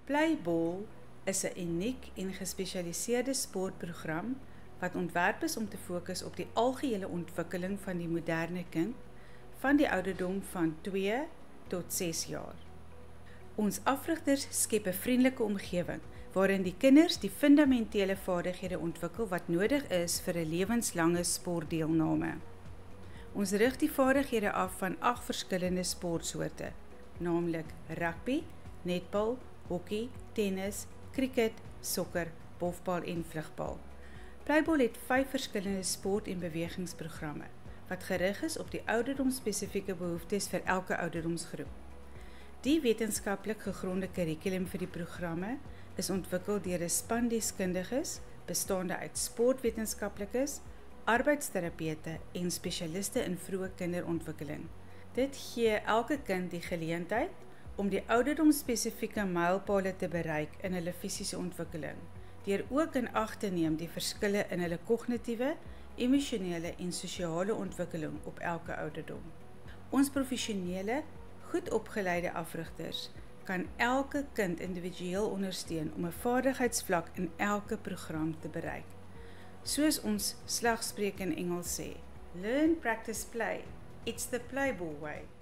Playball is 'n uniek en gespesialiseerde sportprogram wat ontwerp is om te fokus op die algehele ontwikkeling van die moderne kind van die ouderdom van 2 tot 6 jaar. Ons afrigters skep 'n vriendelike omgewing waarin die kinders die fundamentele vaardighede ontwikkel wat nodig is vir 'n lewenslange sportdeelname. Ons rig die vaardighede af van 8 verskillende sportsoorte, naamlik rugby, netbal, hokkie, tennis, cricket, sokker, bofbal en vlugbal. Playball het 5 verskillende sport- en bewegingsprogramme wat gerig is op die ouderdomsspesifieke behoeftes vir elke ouderdomsgroep. Die wetenskaplik gegronde kurrikulum vir die programme is ontwikkel deur 'n span deskundiges bestaande uit sportwetenskaplikes, arbeidsterapeute en spesialiste in vroeë kinderontwikkeling. Dit gee elke kind die geleentheid om die ouderdomsspesifieke mylpale te bereik in hulle fisiese ontwikkeling, deur ook in ag te neem die verskille in hulle kognitiewe, emosionele en sosiale ontwikkeling op elke ouderdom. Ons professionele, goed opgeleide afrigters kan elke kind individueel ondersteun om 'n vaardigheidsvlak in elke program te bereik. Soos ons slagspreuk in Engels sê, learn, practice, play. It's the Playball way.